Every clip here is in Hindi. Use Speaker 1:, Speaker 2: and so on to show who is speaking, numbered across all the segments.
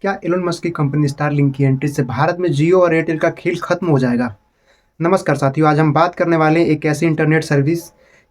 Speaker 1: क्या एलोन मस्क की कंपनी स्टारलिंक की एंट्री से भारत में जियो और एयरटेल का खेल खत्म हो जाएगा? नमस्कार साथियों, आज हम बात करने वाले हैं एक ऐसी इंटरनेट सर्विस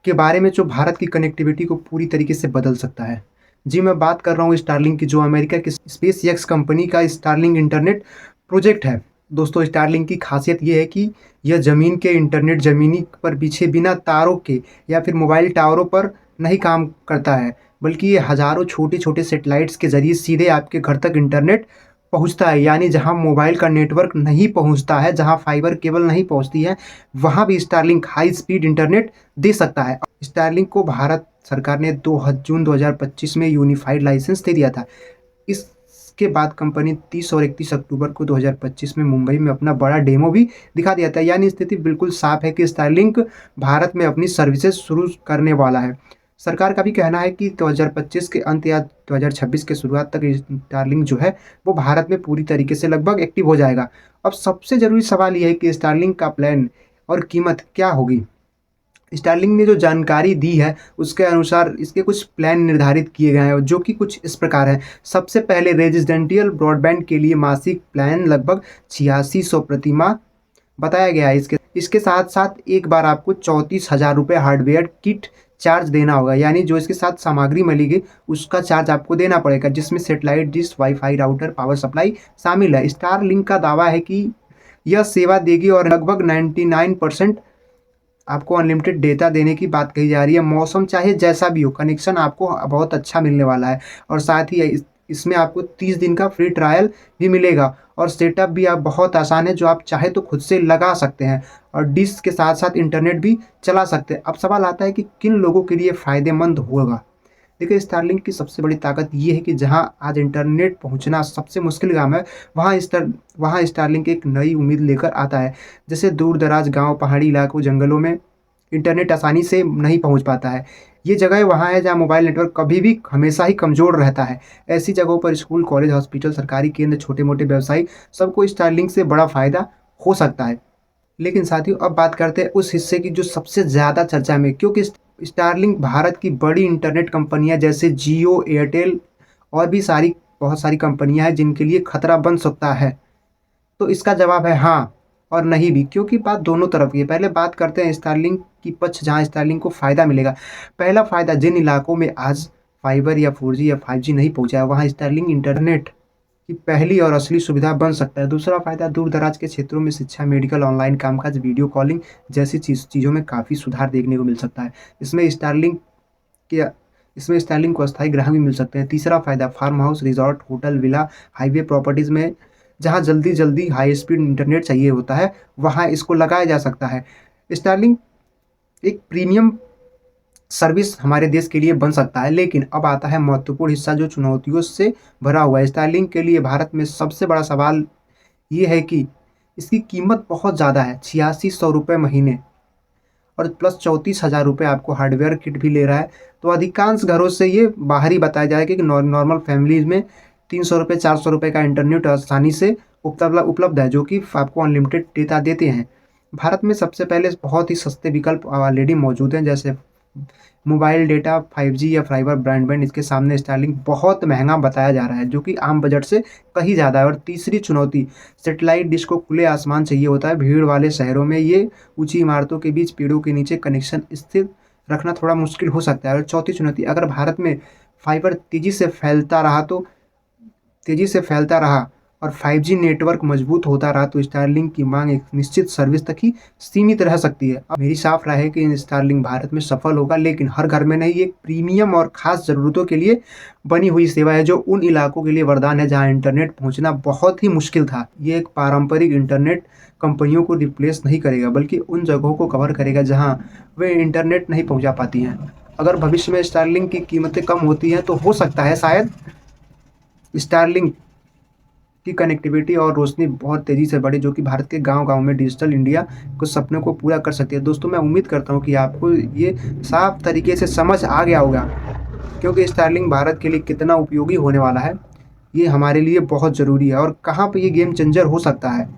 Speaker 1: के बारे में जो भारत की कनेक्टिविटी को पूरी तरीके से बदल सकता है। जी, मैं बात कर रहा हूँ स्टारलिंक की, जो अमेरिका की स्पेस एक्स कंपनी का स्टारलिंक इंटरनेट प्रोजेक्ट है। दोस्तों, स्टारलिंक की खासियत ये है कि यह ज़मीन के इंटरनेट ज़मीनी पर बिछे बिना तारों के या फिर मोबाइल टावरों पर नहीं काम करता है, बल्कि ये हज़ारों छोटे-छोटे सैटेलाइट्स के ज़रिए सीधे आपके घर तक इंटरनेट पहुँचता है। यानी जहाँ मोबाइल का नेटवर्क नहीं पहुँचता है, जहाँ फाइबर केबल नहीं पहुँचती है, वहाँ भी स्टारलिंक हाई स्पीड इंटरनेट दे सकता है। स्टारलिंक को भारत सरकार ने 2 जून 2025 में यूनिफाइड लाइसेंस दे दिया था। इसके बाद कंपनी 30 और 31 अक्टूबर को 2025 में मुंबई में अपना बड़ा डेमो भी दिखा दिया था। यानी स्थिति बिल्कुल साफ है कि स्टारलिंक भारत में अपनी सर्विसेज शुरू करने वाला है। सरकार का भी कहना है कि 2025 के अंत या 2026 के शुरुआत तक स्टारलिंक जो है वो भारत में पूरी तरीके से लगभग एक्टिव हो जाएगा। अब सबसे ज़रूरी सवाल ये है कि स्टारलिंक का प्लान और कीमत क्या होगी? स्टारलिंक ने जो जानकारी दी है उसके अनुसार इसके कुछ प्लान निर्धारित किए गए हैं, जो कि कुछ इस प्रकार हैं। सबसे पहले रेजिडेंशियल ब्रॉडबैंड के लिए मासिक प्लान लगभग 8600 प्रति माह बताया गया है। इसके साथ साथ एक बार आपको 34,000 रुपये हार्डवेयर किट चार्ज देना होगा। यानी जो इसके साथ सामग्री मिलेगी उसका चार्ज आपको देना पड़ेगा, जिसमें satellite dish, wifi router, power supply शामिल है। स्टारलिंक का दावा है कि यह सेवा देगी और लगभग 99% आपको अनलिमिटेड डेटा देने की बात कही जा रही है। मौसम चाहे जैसा भी हो, कनेक्शन आपको बहुत अच्छा मिलने वाला है। और साथ ही इसमें आपको 30 दिन का फ्री ट्रायल भी मिलेगा और सेटअप भी आप बहुत आसान है, जो आप चाहे तो खुद से लगा सकते हैं और डिश के साथ साथ इंटरनेट भी चला सकते हैं। अब सवाल आता है कि किन लोगों के लिए फ़ायदेमंद होगा। देखिए, स्टारलिंक की सबसे बड़ी ताकत ये है कि जहां आज इंटरनेट पहुंचना सबसे मुश्किल काम है, वहाँ स्टारलिंक एक नई उम्मीद लेकर आता है। जैसे दूर दराज गाँव, पहाड़ी इलाकों, जंगलों में इंटरनेट आसानी से नहीं पहुंच पाता है। ये जगह वहाँ है जहाँ मोबाइल नेटवर्क कभी भी हमेशा ही कमज़ोर रहता है। ऐसी जगहों पर स्कूल, कॉलेज, हॉस्पिटल, सरकारी केंद्र, छोटे-मोटे व्यवसायी सबको स्टारलिंक से बड़ा फ़ायदा हो सकता है। लेकिन साथियों, अब बात करते हैं उस हिस्से की जो सबसे ज़्यादा चर्चा में, क्योंकि स्टारलिंक भारत की बड़ी इंटरनेट कंपनियाँ जैसे जियो, एयरटेल और भी बहुत सारी कंपनियाँ हैं जिनके लिए खतरा बन सकता है। तो इसका जवाब है हाँ और नहीं भी, क्योंकि बात दोनों तरफ की है। पहले बात करते हैं स्टारलिंक की पक्ष, जहाँ स्टारलिंक को फ़ायदा मिलेगा। पहला फ़ायदा, जिन इलाकों में आज फाइबर या 4G या 5G नहीं पहुँचा है, वहाँ स्टारलिंक इंटरनेट की पहली और असली सुविधा बन सकता है। दूसरा फ़ायदा, दूर दराज के क्षेत्रों में शिक्षा, मेडिकल, ऑनलाइन कामकाज, वीडियो कॉलिंग जैसी चीज़ों में काफ़ी सुधार देखने को मिल सकता है। के इसमें स्टारलिंक को अस्थायी ग्राहक भी मिल सकते हैं। तीसरा फ़ायदा, farm house, resort, hotel, villa, highway properties में जहाँ जल्दी-जल्दी हाई स्पीड इंटरनेट चाहिए होता है, वहाँ इसको लगाया जा सकता है। स्टारलिंक एक प्रीमियम सर्विस हमारे देश के लिए बन सकता है। लेकिन अब आता है महत्वपूर्ण हिस्सा, जो चुनौतियों से भरा हुआ है। स्टारलिंक के लिए भारत में सबसे बड़ा सवाल ये है कि इसकी कीमत बहुत ज़्यादा है, 8600 रुपये महीने और प्लस 34,000 रुपये आपको हार्डवेयर किट भी ले रहा है। तो अधिकांश घरों से ये बाहर ही बताया जाएगा कि नॉर्मल फैमिलीज़ में 300 रुपये, 400 रुपये का इंटरनेट आसानी से उपलब्ध है, जो कि आपको अनलिमिटेड डेटा देते हैं। भारत में सबसे पहले बहुत ही सस्ते विकल्प ऑलरेडी मौजूद हैं, जैसे मोबाइल डेटा, 5G या फाइबर ब्रॉडबैंड। इसके सामने स्टारलिंक बहुत महंगा बताया जा रहा है, जो कि आम बजट से कहीं ज़्यादा है। और तीसरी चुनौती, सैटेलाइट डिश को खुले आसमान चाहिए होता है। भीड़ वाले शहरों में ये ऊंची इमारतों के बीच पेड़ों के नीचे कनेक्शन स्थिर रखना थोड़ा मुश्किल हो सकता है। और चौथी चुनौती, अगर भारत में फाइबर तेज़ी से फैलता रहा और 5G नेटवर्क मजबूत होता रहा, तो स्टारलिंक की मांग एक निश्चित सर्विस तक ही सीमित रह सकती है। अब मेरी साफ राय है कि स्टारलिंक भारत में सफल होगा, लेकिन हर घर में नहीं। एक प्रीमियम और ख़ास ज़रूरतों के लिए बनी हुई सेवा है, जो उन इलाकों के लिए वरदान है जहाँ इंटरनेट पहुँचना बहुत ही मुश्किल था। ये एक पारंपरिक इंटरनेट कंपनियों को रिप्लेस नहीं करेगा, बल्कि उन जगहों को कवर करेगा जहाँ वे इंटरनेट नहीं पहुँचा पाती हैं। अगर भविष्य में स्टारलिंक की कीमतें कम होती हैं, तो हो सकता है शायद स्टारलिंक की कनेक्टिविटी और रोशनी बहुत तेज़ी से बढ़े, जो कि भारत के गांव-गांव में डिजिटल इंडिया को सपनों को पूरा कर सकती है। दोस्तों, मैं उम्मीद करता हूं कि आपको ये साफ तरीके से समझ आ गया होगा, क्योंकि स्टारलिंक भारत के लिए कितना उपयोगी होने वाला है, ये हमारे लिए बहुत ज़रूरी है और कहाँ पे ये गेम चेंजर हो सकता है।